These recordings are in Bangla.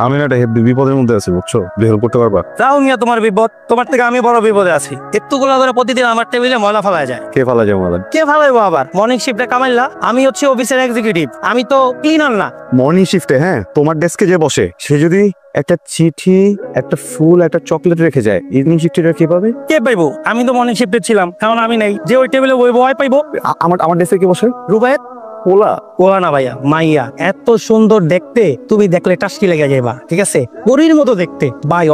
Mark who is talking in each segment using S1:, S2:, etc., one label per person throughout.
S1: আমি না একটা বিপদের মধ্যে আছি, বুঝছো? হেল্প করতে পারবা?
S2: তাও মিয়া তোমার বিপদ, তোমার থেকে আমি বড় বিপদে আছি। এতগুলো করে প্রতিদিন আমার টেবিলে ময়লা ফেলা যায়।
S1: কে ফেলা যায় ময়লা?
S2: কে ফেলাইবো আবার? মর্নিং শিফটে কামাইলা, আমি হচ্ছে অফিসের এক্সিকিউটিভ, আমি তো ক্লিনার না।
S1: মর্নিং শিফটে? হ্যাঁ, তোমার ডেস্কে যে বসে সে যদি একটা চিঠি, একটা ফুল, একটা চকলেট রেখে যায়, ইভিনিং শিফটে কি পাবে?
S2: কে পাইবো? আমি তো মর্নিং শিফটে ছিলাম, এখন আমি নাই। যে ওই টেবিলে বই বয় পাইবো।
S1: আমার ডেস্কে কি বসে?
S2: রুবায়েত।
S1: ওলা?
S2: ওলা না ভাইয়া, মাইয়া। এত সুন্দর দেখতে, তুমি দেখলে টাস্কি লেগে যাইবা, ঠিক আছে? পরীর মতো দেখতে ভাই।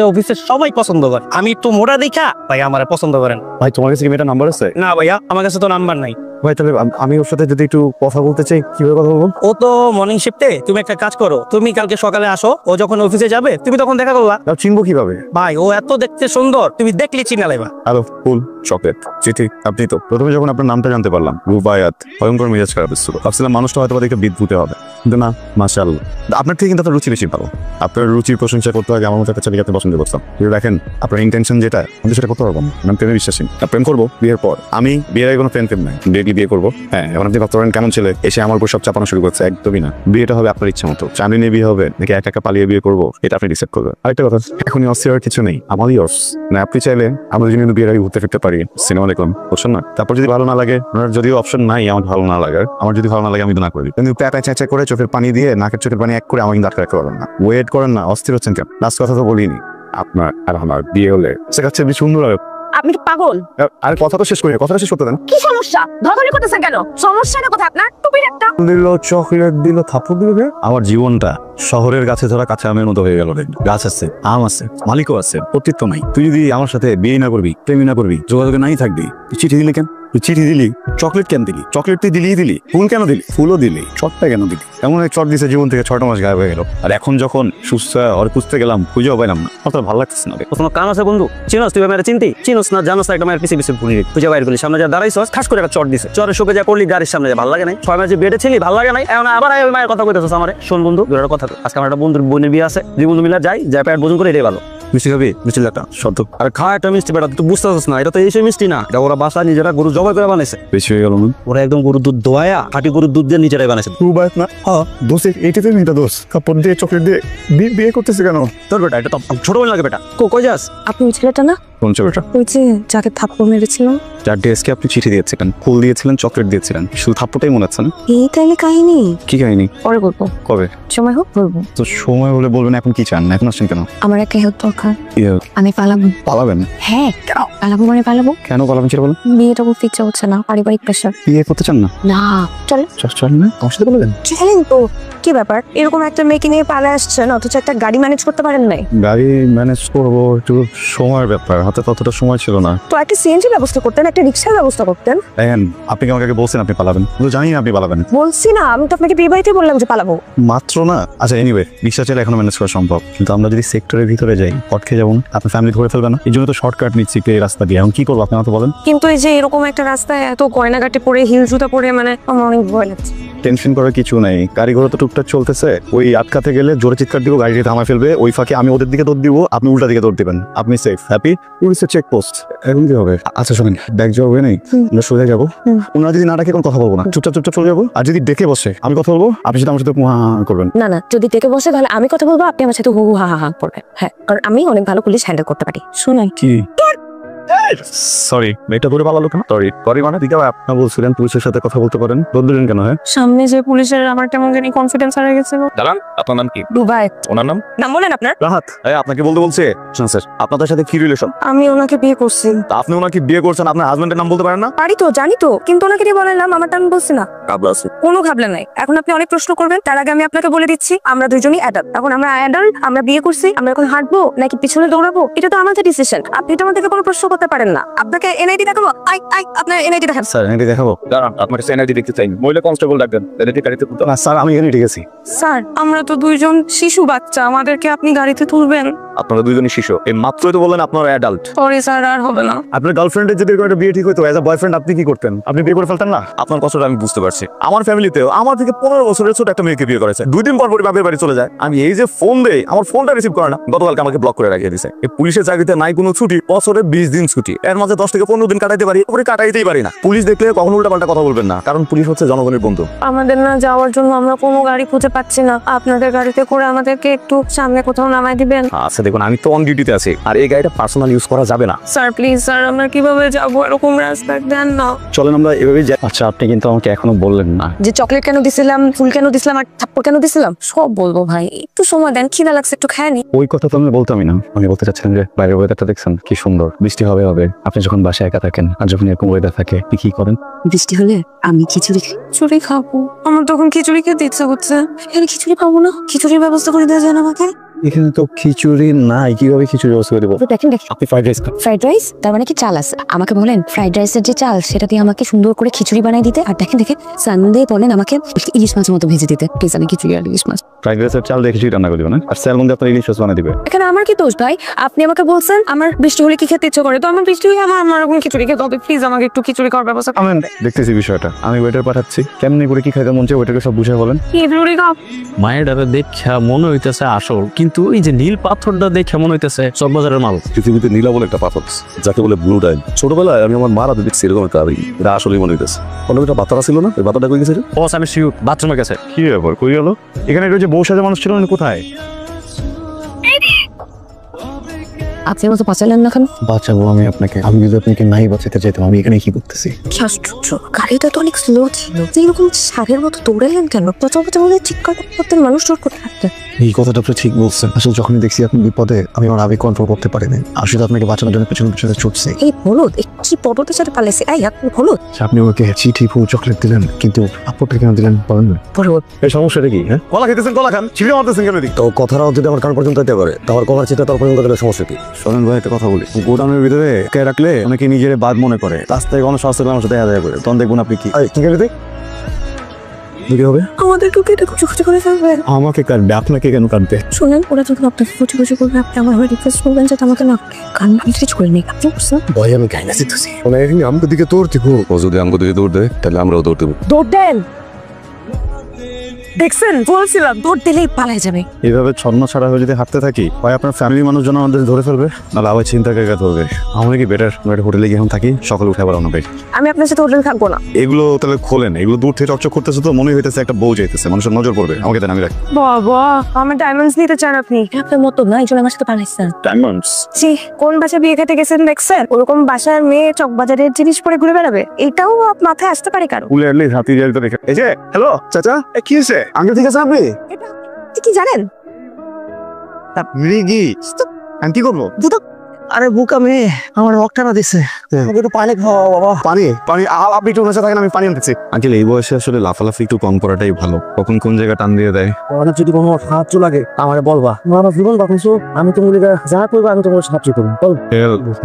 S2: অফিসের সবাই পছন্দ করে। আমি একটু মোটা দেখা ভাই আমার পছন্দ করেন।
S1: ভাই তোমার কাছে কি মেয়েটার নাম্বার আছে?
S2: না ভাইয়া, আমার কাছে তো নাম্বার নাই।
S1: ভাই তাহলে আমি ওর সাথে যদি একটু কথা বলতে চাই, কিভাবে কথা বলবো?
S2: ও তো মর্নিং শিফটে। তুমি একটা কাজ করো, তুমি কালকে সকালে আসো, ও যখন অফিসে যাবে তুমি তখন দেখা করলা।
S1: চিনবো কিভাবে?
S2: ভাই ও এত দেখতে সুন্দর, তুমি দেখলে চিনা লাইবা।
S1: হ্যালো, ফুল, চকলেট, চিঠি, আপনি তো প্রথমে যখন আপনার নামটা জানতে পারলাম রুবায়াত, ভয়ঙ্কর মেজাজ খারাপ ছিল। ভাবছিলাম মানুষটা হয়তো দেখে বিদ্যুতে হবে, কিন্তু না, মাশাআল্লাহ। আপনার থেকে কিন্তু আপনার রুচি বেশি ভালো। আপনার রুচির প্রশংসা করতে হয়, আমার মতো একটা ছেলেকে পছন্দ করতাম। কিন্তু দেখেন আপনার ইন্টেনশন যেটা, আমি সেটা করতে পারবো না। আমি প্রেমে বিশ্বাসী। প্রেম করবো বিয়ের পর। আমি বিয়ের আগে কোনো প্রেম নাই, ডেটলি বিয়ে করবো। হ্যাঁ, এখন আপনি ভাবতে পারেন কেমন ছেলে এসে আমার উপর সব চাপানো শুরু করছে। একদমই না, বিয়েটা হবে আপনার ইচ্ছা মতো। চাঁদি নিয়ে বিয়ে হবে নাকি একা একা পালিয়ে বিয়ে করবো, এটা আপনি ডিসাইড করবেন। আরেকটা কথা, এখনই অস্থির কিছু নেই, আমারই অর্স না। আপনি চাইলে আমরা যদি বিয়ের আগে ঘুরতে ফিরতে পারি, সিনেমা দেখলাম, বুঝছেন না? তারপর যদি ভালো না লাগে, ওনার যদিও অপশন নাই আমার ভালো না লাগার, আমার যদি ভালো না লাগে আমি তো না করি। কিন্তু প্যাপা চেঁচা করে চোখের পানি দিয়ে, নাকের চোখের পানি এক করে আমাকে আটকে রাখতে পারবেন না। ওয়েট করেন না, অস্থির হচ্ছেন কেন? লাস্ট কথা তো বলিনি, আপনার আর আমার বিয়ে হলে সে কাছে সুন্দর হবে।
S3: আপনি কি পাগল?
S1: আর কথা তো শেষ করি, কথাটা শেষ করতে দেন।
S3: কি সমস্যা? ধরাধরি করতেছেন কেন? সমস্যাটা কোথায় আপনার? টুপির একটা
S1: দিল, চকলেট দিল, থাপ্পড় দিল। আমার জীবনটা শহরের গাছে ধরা কাঁচা আমের মতো হয়ে গেল। গাছ আছে, আম আছে, মালিকও আছে, অস্তিত্ব নাই। তুই যদি আমার সাথে বিয়ে না করবি, প্রেমী না করবি, যোগাযোগে নাই থাকবি, চিঠি দিলি কেন? চিঠি দিলি, চকলেট কেন দিলি? চকলেট তুই দিলি, ফুল কেন দিলি? ফুলও দিলি, চটটা কেন দিলি? এমন এক চট দিছে জীবন থেকে 6টা মাস গায়েব হয়ে গেল। আর এখন যখন সুস্থ ওর খুঁজতে গেলাম, খুঁজেও পাইলাম না। আমার ভালো লাগতেছে না।
S2: কোনো কাম আছে বন্ধু? চিনোস তুই আমার চিনতি? চিনোস না, জানোস না? একটা মায়ের পিছিয়ে পিছিয়ে ঘুরি খুঁজে বাইর করলি, সামনে যা দাঁড়াইছস, খাস করে একটা চট দিছে। চরে শুকে যা করলি, গাড়ির সামনে যা, ভালো লাগে নাই? 6 মাস যে বেডে ছিলি, ভালো লাগে নাই? এখন আবার ওই মায়ের কথা কইতেছস আমারে। শোন বন্ধু, দুটো কথা। আজকে আমার একটা বন্ধুর বোনের বিয়ে আছে, দুই বন্ধু মিলে যাই, যা পেট ভোজন করে এটাই ভালো। মিষ্টি খাবি? মিষ্টি একটা সত্য। আর খা একটা মিষ্টি, বেটা তুই বুঝতে পারছিস না, এটা তো এই মিষ্টি না, এটা ওরা বাসা নিজেরা গরু জবাই করে বানাইছে।
S1: বেশি হয়ে গেল না?
S2: ওরা একদম গরুর দুধ দোয়ায়া, খাঁটি গরুর দুধ দিয়ে নিজেরাই বানাইছে।
S1: রুবায়াত না? হ্যাঁ, দোষে এইটাতে মেয়েটা দোষ। কাপড় দিয়ে চকলেট দিয়ে বিয়ে করতেছে কেন?
S2: তোর বেটা এটা তো ছোট বলে লাগে। বেটা কই যাস?
S3: আপনি ছেলেটা না?
S1: কোন ছেলেটা?
S3: ওই যে যাকে থাপ্পড় মেরেছিলাম।
S1: যার ডেস্কে আপনি চিঠি দিয়েছিলেন, ফুল দিয়েছিলেন, চকলেট দিয়েছিলেন, শুধু থাপ্পড়টাই মনে হচ্ছে না?
S3: এই তাইলে কাহিনী।
S1: কি কাহিনী?
S3: পরে বলবো,
S1: কবে
S3: সময় হোক বলবো।
S1: তো সময় হলে বলবেন, এখন কি চান? এখন আসছেন কেন?
S3: আমার একটা হেল্প দরকার।
S1: ইয়ে,
S3: আমি পালাবো।
S1: পালাবেন?
S3: হ্যাঁ, পালাবো মানে পালাবো।
S1: কেন পালাবেন সেটা বলেন।
S3: বিয়েটা করতে ইচ্ছা হচ্ছে না, পারিবারিক প্রেশার।
S1: বিয়ে করতে চান না?
S3: না, চলে
S1: চল না, আমার সাথে বলবেন।
S3: চলেন তো। কি ব্যাপার, এরকম একটা মেয়েকে নিয়ে পালা আসছেন, অথচ একটা গাড়ি ম্যানেজ করতে পারেন নাই?
S1: গাড়ি ম্যানেজ করবো, একটু সময়ের ব্যাপার, হাতে ততটা সময় ছিল না।
S3: তো একটা সিএনজি ব্যবস্থা করতেন, একটা রিক্সার ব্যবস্থা করতেন।
S1: দেখেন, আপনি কি আমাকে বলছেন আপনি পালাবেন? তো জানি না আপনি পালাবেন।
S3: বলছি না, আমি তো আপনাকে বিয়ে বাড়িতে বললাম যে পালাবো।
S1: মাত্র না? আচ্ছা, এনিওয়ে, রিক্সা চাইলে এখনো ম্যানেজ করা সম্ভব, কিন্তু আমরা যদি সেক্টরের ভিতরে যাই, পটকে যাবো না, আপনার ফ্যামিলি ধরে ফেলবে না? এই জন্য তো শর্টকাট নিচ্ছি এই রাস্তা দিয়ে। এখন কি করবো আপনি আমাকে বলেন।
S3: কিন্তু এই যে এরকম একটা রাস্তায় এত গয়নাগাটি পরে, হিল জুতা পরে, মানে আমার অনেক ভয় লাগছে।
S1: টেনশন করার কিছু নাই, গাড়ি ঘোড়া তো টুকটাক চলতেছে। ওই আটকাতে গেলে জোরে চিৎকার দিব, গাড়িটি থামায় ফেলবে। ওই ফাঁকে আমি ওদের দিকে দৌড় দিব, আপনি উল্টা দিকে দৌড় দিবেন। আপনি সেফ, হ্যাপি। পুলিশের চেকপোস্ট এখন কি হবে? আচ্ছা শোনেন, ব্যাগ যাওয়া হবে নাই, আমরা সোজা যাবো। ওনারা যদি না ডাকে কোনো কথা বলবো না, চুপচাপ চলে যাবো। আর যদি দেখে বসে আমি কথা বলবো, আপনি সেটা আমার সাথে করবেন।
S3: না না, যদি দেখে বসে তাহলে আমি কথা বলবো, আপনি আমার সাথে হু হু হা হা হা করবেন। হ্যাঁ, কারণ আমি অনেক ভালো পুলিশ হ্যান্ডেল করতে পারি। শুনেন
S1: কি? সরি, মেয়েটা ধরে পালালো কেন? সরি মানে দিকে আপনি বলছিলেন পুলিশের সাথে কথা বলতে পারেন, বললেন কেন? হ্যাঁ,
S3: সামনে যে পুলিশের আমার কেমন জানি কনফিডেন্স হারিয়ে গেছিল।
S1: দাঁড়ান, আপনার নাম কি?
S3: রুবায়েত।
S1: ওনার নাম?
S3: নাম বলেন আপনার।
S1: রাহাত। আপনাকে বলছে স্যার, আপনাদের সাথে কি রিলেশন?
S3: আমি ওনাকে বিয়ে করছি।
S1: আপনি ওনাকে বিয়ে করছেন, আপনার হাজবেন্ডের নাম বলতে পারেন না?
S3: পারি তো, জানি তো, কিন্তু ওনাকে দিয়ে বলাইলাম, আমারটা আমি বলছি না।
S1: কাবলা আছে?
S3: কোনো ঘাবলা নাই। এখন আপনি অনেক প্রশ্ন করবেন, তার আগে আমি আপনাকে বলে দিচ্ছি, আমরা দুইজনই অ্যাডাল্ট। এখন আমরা অ্যাডাল্ট, আমরা বিয়ে করছি, আমরা এখন হাঁটবো নাকি পিছনে দৌড়াবো, এটা তো আমাদের ডিসিশন। আপনি তো আমাদেরকে কোনো প্রশ্ন করতে পারেন না। আপনাকে এনআইডি দেখাবো? আপনার এনআইডি দেখান।
S1: স্যার, এনআইডি দেখাবো? দাঁড়ান, আপনার কাছে এনআইডি দেখতে চাই। মহিলা কনস্টেবল ডাকবেন, এনআইডি গাড়িতে তুলতে। না স্যার, আমি এখানে ঠিক আছি।
S3: স্যার, আমরা তো দুইজন শিশু বাচ্চা, আমাদেরকে আপনি গাড়িতে তুলবেন?
S1: আপনারা দুইজনই শিশু, এই মাত্রই তো বললেন আপনারা অ্যাডাল্ট।
S3: সরি স্যার, আর হবে না।
S1: আপনার গার্লফ্রেন্ডের যদি একটা বিয়ে ঠিক হতো, এজ আ বয়ফ্রেন্ড আপনি কি করতেন? আপনি বিয়ে করে ফেলতেন না? আপনার কষ্টটা আমি বুঝতে পারছি। আসছে। আমার ফ্যামিলিতেও আমার থেকে 15 বছরের ছোট একটা মেয়েকে বিয়ে করেছে, 2 দিন পর পরই বাপের বাড়ি চলে যায়। আমি এই যে ফোন দেই, আমার ফোনটা রিসিভ করে না, গতকালকে আমাকে ব্লক করে রাখিয়ে দিছে। এই পুলিশের চাকরিতে নাই কোনো ছুটি, বছরে 20 দিন ছুটি, এর মাঝে 10 থেকে 15 দিন কাটাইতে পারি, ওপরে কাটাইতেই পারি না। পুলিশ দেখলে কখনো উল্টাপাল্টা কথা বলবেন না, কারণ পুলিশ হচ্ছে জনগণের বন্ধু।
S3: আমাদের না যাওয়ার জন্য আমরা কোনো গাড়ি খুঁজে পাচ্ছি না, আপনাদের গাড়িতে করে আমাদেরকে একটু সামনে কোথাও নামাই দিবেন?
S1: আচ্ছা দেখুন, আমি তো অন ডিউটিতে আছি, আর এই গাড়িটা পার্সোনাল ইউজ করা যাবে না।
S3: স্যার প্লিজ স্যার, আমরা কিভাবে যাবো? এরকম রাস্তা দেন না।
S1: চলেন আমরা এভাবেই যাই। আচ্ছা আপনি কিন্তু আমাকে এখনো বললেন না
S3: যে চকলেট কেন দিছিলাম, ফুল কেন দিছিলাম, আর থাপ্পড় কেন দিছিলাম, সব বলবো ভাই। একটু সময় দেন, খিদা লাগছে, একটু খায় নি।
S1: ওই কথা তো আমি বলতামই না। আমি বলতে চাচ্ছিলাম যে বাইরের ওয়েদারটা দেখছেন কি সুন্দর, বৃষ্টি হবে হবে। আপনি যখন বাসায় একা থাকেন আর যখন এরকম ওয়েদার থাকে, আপনি কি করেন?
S3: বৃষ্টি হলে আমি খিচুড়ি খাবো। আমার তখন খিচুড়ি খেতে ইচ্ছা করছে। এখানে খিচুড়ি পাবো না? খিচুড়ির ব্যবস্থা করে দেওয়া যায় না আমাকে?
S1: এখানে তো খিচুড়ি নাই, কিভাবে খিচুড়ি ব্যবস্থা করে দেবো?
S3: দেখেন
S1: আপনি ফ্রাইড রাইস খান।
S3: ফ্রাইড রাইস, তার মানে কি চাল আছে? আমাকে বলেন ফ্রাইড রাইসের যে চাল সেটা দিয়ে আমাকে সুন্দর করে খিচুড়ি বানাই দিতে। আর দেখেন সানডে বলেন আমাকে ইলিশ মাছের মতো ভেজে দিতে প্লিজ। আমি খিচুড়ি আর ইলিশ মাছ।
S1: ফ্রাইড রাইসের চাল দিয়ে খিচুড়ি রান্না করে দিবেন, আর স্যালমন দিয়ে আপনার ইলিশ মাছ বানিয়ে দিবে।
S3: এখানে আমার কি দোষ ভাই? আপনি আমাকে বলছেন আমার বৃষ্টি হলে কি খেতে ইচ্ছে করে, তো আমার বৃষ্টি হলে আমার এখন খিচুড়ি খেতে হবে। প্লিজ আমাকে একটু খিচুড়ি খাওয়ার ব্যবস্থা
S1: আমি দেখতেছি বিষয়টা, আমি ওয়েটার পাঠাচ্ছি। কেমনি করে কি খাইতে মন চাই ওয়েটারকে সব বুঝে বলেন।
S3: খিচুড়ি খাও।
S2: মায়ের ডারে দেখা মনে হইতেছে আসল, কিন্তু এই যে নীল পাথরটা দেখে মনে হইতেছে চকবাজারের মাল।
S4: পৃথিবীতে নীলা বলে একটা পাথর, যাকে বলে ব্লু ডাইন। ছোটবেলায় আমি আমার মারা দেখছি এরকম একটা এটা আসলেই মনে হইতেছে। অন্য একটা বাতারা ছিল না, ওই বাতাটা কই গেছে?
S2: বস আমি শিওর বাথরুমের কাছে।
S1: কি ব্যাপার, কই গেল? এখানে একটা যে বউ সাজা মানুষ ছিল, উনি কোথায়?
S3: আপনি মতো বাঁচালেন না কেন?
S1: বাঁচাবো আমি আপনাকে? আমি যদি আপনাকে নাই বাঁচাতে চাইতাম, আমি এখানে কি করতেছি?
S3: কি আশ্চর্য, গাড়িটা তো অনেক স্লো ছিল, এরকম সারের মতো দৌড়ালেন কেন? ঠিক করতে মানুষ জোর করতে থাকতেন।
S1: এই কথাটা আপনি ঠিক বলছেন। আসলে যখনই দেখছি আপনি বিপদে, আমি আমার আবেগ কন্ট্রোল করতে পারিনি। আসলে আপনাকে বাঁচানোর জন্য পেছনে পেছনে ছুটছি।
S3: এই হলুদ কি পর্বতের সাথে পালাইছে? এই আপনি হলুদ
S1: আপনি ওকে চিঠি, ফুল, চকলেট দিলেন, কিন্তু আপরটা কেন দিলেন বলেন না?
S3: পর্বত।
S1: এই সমস্যাটা কি? হ্যাঁ, কলা খেতেছেন, কলা খান, ছিঁড়ে মারতেছেন কেন?
S4: তো কথাটাও যদি আমার কান পর্যন্ত যেতে পারে, তাহলে কলার চিটা তার পর্যন্ত গেলে সমস্যা কি?
S1: শোনেন ভাই, একটা কথা বলি। গোডাউনের ভিতরে কে রাখলে অনেকে নিজের বাদ মনে করে, রাস্তায় কোনো স্বাস্থ্য আমার সাথে দেখা করে, তখন দেখবেন আপনি কি কি হবে।
S3: আমাদেরকেও কি এটা খুশি করে ফেলবে?
S1: আমাকে কাটবে, আপনাকে কেন কাটবে?
S3: শোনেন, ওরা যখন আপনাকে খুশি করবে, আপনি আমার হয়ে রিকোয়েস্ট করবেন যাতে আমাকে না কান কিছু করে নেই। আপনি বুঝছেন?
S4: ভয় আমি গাইনা জিতেছি। আমাকে দিকে দৌড় দিব। ও যদি আমাকে দিকে দৌড় দেয়, তাহলে আমরাও দৌড় দেবো।
S3: দৌড় দেন। দেখছেন, বলছিলাম দৌড় দিলেই পালাই যাবে।
S1: এইভাবে ছন্ন ছাড়া হয়ে যদি হাঁটতে থাকি, হয় আপনার ফ্যামিলি মানুষজন আমাদের ধরে ফেলবে, নাহলে আবার চিন্তা করে ধরবে। আমরা কি বেটার একটা হোটেলে গিয়ে এখন থাকি, সকালে উঠে আবার অন্য বের।
S3: আমি আপনার সাথে হোটেল থাকবো না।
S1: এগুলো তাহলে খোলেন, এগুলো দূর থেকে চকচক করতেছে তো মনে হইতেছে একটা বউ যাইতেছে, মানুষের নজর পড়বে। আমাকে দেন, আমি রাখি।
S3: বাবা, আমার ডায়মন্ডস নিতে চান আপনি? আপনার মতো না, এই জন্য আমার সাথে পালাইছেন।
S1: ডায়মন্ডস?
S3: জি, কোন বাসা বিয়ে খেতে গেছেন দেখছেন? ওরকম বাসার মেয়ে চকবাজারের জিনিস পরে ঘুরে বেড়াবে, এটাও মাথায় আসতে পারে কারো?
S1: ফুলে এলে হাতি যাই তো দেখে। এই যে হ্যালো চাচা, কি হয়েছে? আঙ্কেল ঠিক আছে? আপনি
S3: এটা কি জানেন?
S1: মৃগী আমি কি করবো?
S2: আরে বুকা মেয়ে আমার রক্তটা দিছে, একটু পানি খাওয়া বাবা।
S1: পানি পানি আপনি একটু ওনার থাকেন, আমি পানি আনতেছি। আঙ্কেল এই বয়সে আসলে লাফালাফি একটু কম করাটাই ভালো, কখন কোন জায়গা টান দিয়ে দেয়।
S2: অনেক যদি কোনো সাহায্য লাগে আমারে বলবা, আমার জীবন বাঁচাইছো, আমি তোমার যা করবো আমি তোমার সাহায্য করবো।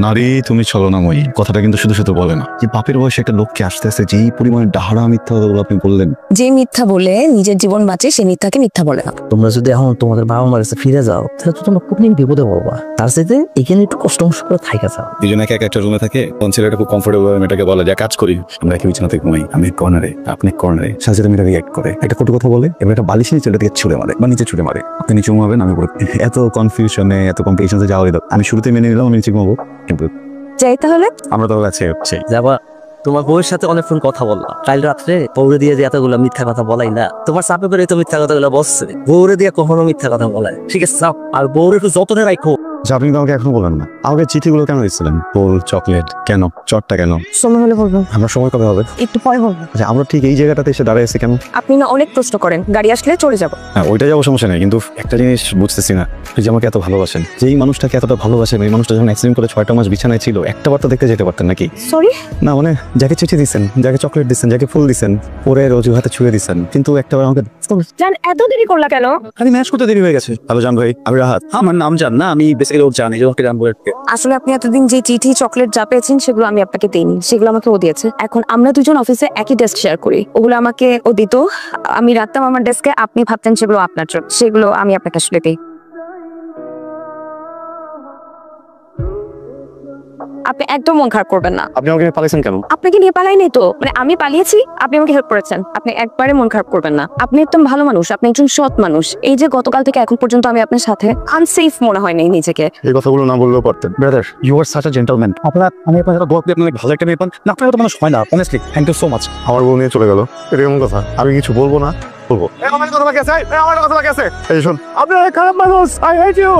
S1: নারী তুমি ছলনাময়ী, কথাটা কিন্তু শুধু শুধু বলে না। যে বাপের বয়সে একটা লোককে আসতে আসতে যেই পরিমাণে ডাহারা মিথ্যা কথাগুলো আপনি বললেন।
S3: যে মিথ্যা বলে নিজের জীবন বাঁচে, সে মিথ্যাকে মিথ্যা বলে না।
S2: তোমরা যদি এখন তোমাদের বাবা মার কাছে ফিরে যাও, তাহলে তো তোমরা কোনদিন বিপদে পড়বা। তার সাথে এখানে একটু কষ্ট করে থাকা যাও।
S1: দুজনে এক একটা রুমে থাকে, কোন ছেলেটা খুব কমফোর্টেবল মেয়েটাকে বলে যা কাজ করি, আমরা একই বিছানাতে ঘুমাই, আমি কর্নারে আপনি কর্নারে। সাথে মেয়েটা রিয়াক্ট করে, একটা কটু কথা বলে, এবার একটা বালিশ নিয়ে ছেলেটাকে ছুড়ে মারে বা নিচে ছুড়ে মারে। আপনি নিচে ঘুমাবেন, আমি উপরে। এত কনফিউশনে, এত কমপ্লিকেশনে যাওয়া হইল। আমি শুরুতে মেনে নিলাম আমি নিচে ঘুমাবো, কিন্তু
S3: যাই তাহলে।
S1: আমরা তো কাছে হচ্ছে
S2: যাবা। তোমার বউয়ের সাথে অনেকক্ষণ কথা বললাম, কাল রাত্রে বউরে দিয়ে যে এতগুলো মিথ্যা কথা বলাই না, তোমার চাপে করে তো মিথ্যা কথাগুলো বসছে। বউরে দিয়ে কখনো মিথ্যা কথা বলায়, ঠিক আছে? চাপ আর বউরে একটু যতনে রাখো।
S1: আপনি তো আমাকে এখনো বলেন না, আমাকে চিঠিগুলো কেন দিচ্ছিলেন? ফুল, চকলেট কেন? চটটা কেন?
S3: সময় হলে বলবো।
S1: আমরা সময় কবে হবে?
S3: একটু পরে বলবো।
S1: আচ্ছা, আমরা ঠিক এই জায়গাটাতে এসে দাঁড়ায় আছি কেন?
S3: আপনি না অনেক প্রশ্ন করেন, গাড়ি আসলে চলে যাবো।
S1: হ্যাঁ, ওইটা যাবো, সমস্যা নেই, কিন্তু একটা জিনিস বুঝতেছি না, যে আমাকে এত ভালোবাসেন, যেই মানুষটাকে এতটা ভালোবাসেন, এই মানুষটা যখন অ্যাক্সিডেন্ট করে 6টা মাস বিছানায় ছিল, একটা বার তো দেখতে যেতে পারতেন নাকি?
S3: সরি
S1: না মানে, যাকে চিঠি দিচ্ছেন, যাকে চকলেট দিচ্ছেন, যাকে ফুল দিচ্ছেন, পরে অজুহাতে ছুঁয়ে দিচ্ছেন, কিন্তু একটা বার আমাকে
S3: জান এত দেরি করলা কেন?
S2: আমি ম্যাচ করতে দেরি হয়ে গেছে।
S1: হ্যালো জান ভাই, আমি রাহাত।
S2: আমার নাম জান না, আমি বেসিক্যালি ওর জানি যে ওকে জানবো।
S3: আসলে আপনি এতদিন যে চিঠি চকলেট যা পেয়েছেন সেগুলো আমি আপনাকে দেইনি, সেগুলো আমাকে ও দিয়েছে। এখন আমরা দুজন অফিসে একই ডেস্ক শেয়ার করি, ওগুলো আমাকে ও দিত, আমি রাখতাম আমার ডেস্কে। আপনি ভাবতেন সেগুলো আপনার জন্য, সেগুলো আমি আপনাকে আসলে দিই। আপনি একদম মন খারাপ করবেন না।
S1: আপনি আমাকে পালাইছেন কেন?
S3: আপনাকে নিয়ে পালাইনি তো, মানে আমি পালিয়েছি, আপনি আমাকে হেল্প করেছেন। আপনি একবারে মন খারাপ করবেন না। আপনি একদম ভালো মানুষ, আপনি একজন সৎ মানুষ। এই যে গতকাল থেকে এখন পর্যন্ত আমি আপনার সাথে আনসেফ মনে হয় নাই নিজেকে।
S1: এই কথাগুলো না বললেও পারতেন।
S5: Brother you are such a gentleman. আমি আপনার সাথে গল্প আপনি ভালো একটা মেয়ে পান না, আপনার তো মানুষ হয় না। Honestly thank you so much.
S1: আমার বউ নিয়ে চলে গেল, এটা কেমন কথা? আমি কিছু বলবো না? বলবো। আমার কথা বাকি আছে, আমার কথা বাকি আছে। এই শোন, আপনি খারাপ মানুষ, আই হেট ইউ।